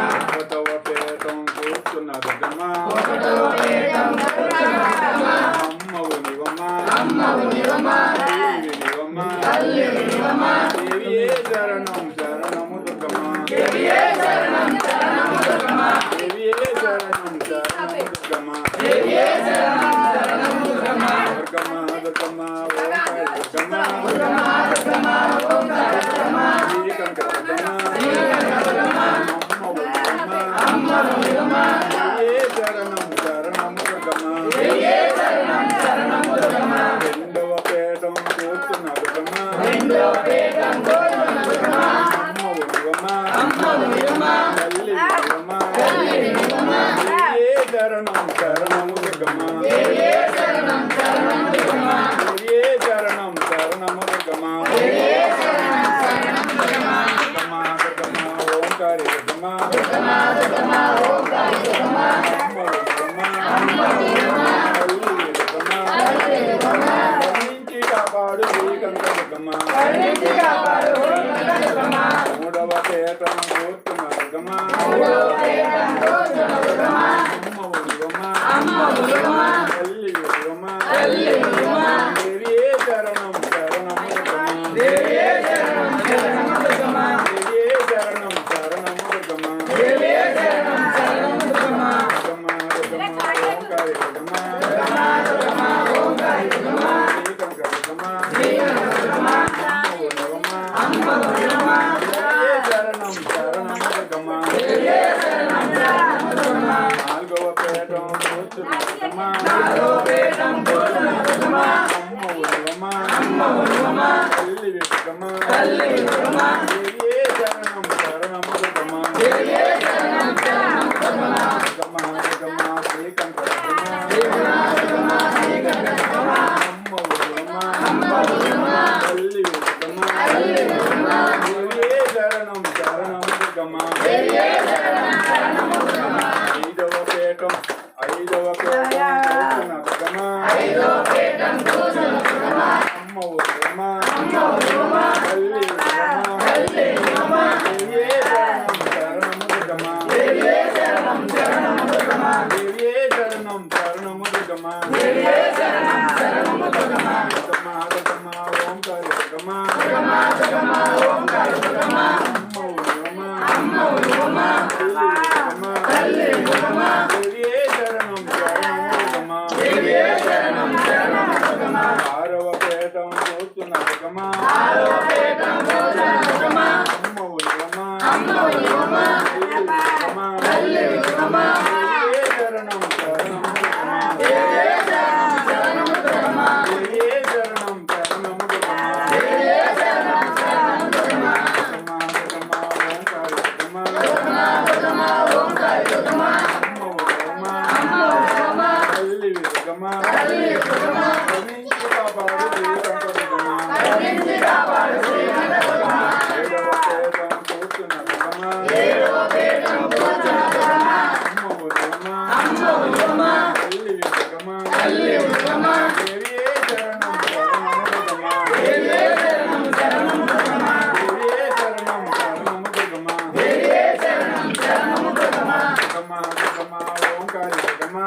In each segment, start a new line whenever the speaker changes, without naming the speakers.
ఒకటవ పేటం కూర్చున్న దుర్గమ్మ అమ్మవు నివమ్మ దేవి నివమ్మ దేవియే శరణం శరణము దుర్గమ్మ దేవియే శరణం దుర్గమ్మ దుర్గమ్మ రెండవ పేటం కూర్చున్న అమ్మవు నివమ్మ తల్లి నివమ్మ శరణం శరణము దుర్గమ్మ శరణం శరణము దుర్గమ్మ ఓంకారి దుర్గమ్మ కాపాడు శ్రీకంఠ దుర్గమ్మ మూడవ పేటం కూర్చున్న దుర్గమ్మ అమ్మవు నివమ్మ తల్లి నివమ్మ దేవియే శరణం శరణము దుర్గమ్మ దేవియే శరణం శరణము దుర్గమ్మ ఓంకారి దుర్గమ్మ నాలుగవ పేటం కూర్చున్న అమ్మవు నివమ్మ తల్లి దుర్గమ్మ దేవియే శరణం శరణము దుర్గమ్మ శ్రీకంఠ అమ్మవు నివమ్మ తల్లి దుర్గమ్మ దేవియే శరణం శరణము దుర్గమ్మ ఐదవ పేటం కూర్చున్న దుర్గమ్మ అమ్మవు నివమ్మ తల్లి నివమ్మ దేవియే శరణం శరణము దుర్గమ్మ దేవియే శరణం శరణము దుర్గమ్మ ఓంకారి దుర్గమ్మ అమ్మవు నివమ్మ తల్లి నివమ్మ దేవియే శరణం శరణము దుర్గమ్మ ఆరవ పేటం కూర్చున్న దుర్గమ్మ అమ్మవు నివమ్మ తల్లి నివమ్మ దేవియే శరణం శరణము దుర్గమ్మ దేవియే శరణం శరణము ఓంకారి దుర్గమ్మ తల్లి దుర్గమ్మ కాపాడు శ్రీకంఠ దుర్గమ్మ ఏడవ పేటం కూర్చున్న దుర్గమ్మ అమ్మవు నివమ్మ తల్లి దుర్గమ్మ దేవియే శరణం శరణము దుర్గమ్మ ఓంకారి దుర్గమ్మ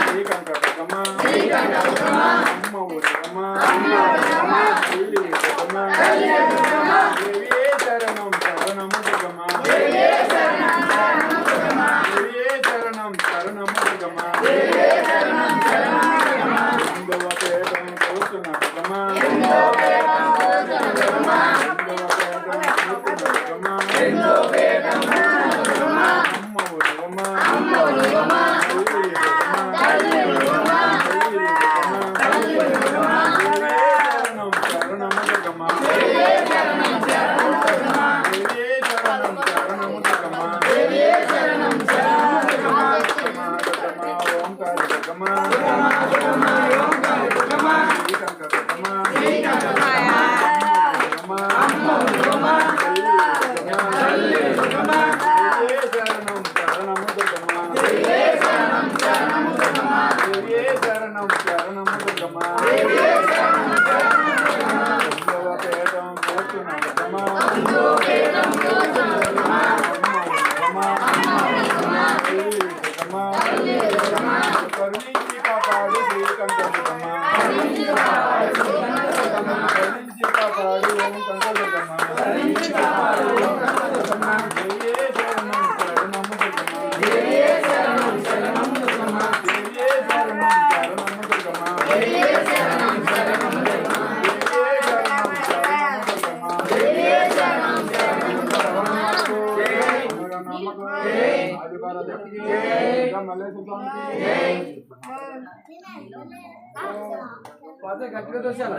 శ్రీకంఠ దుర్గమ్మ అమ్మవు నివమ్మ తల్లి దుర్గమ్మ దేవియే శరణం శరణము దుర్గమ్మ ఎనిమిదవ పేటం కూర్చున్న దుర్గమ్మ అమ్మవు నివమ్మ తల్లి దుర్గమ్మ శరణము దుర్గమ్మ ఓంకారి దుర్గమ్మ శరణం శరణము దుర్గమ్మ పేటం కూర్చున్న కరుణించి కాపాడు శ్రీకంఠదుర్గమ్మ కరుణించి కాపాడు ఓం కంకదుర్గమ్మ దేవియే శరణం శరణం దుర్గమ్మ దేవియే శరణం శరణం దుర్గమ్మ
గట్టిగా దోశాల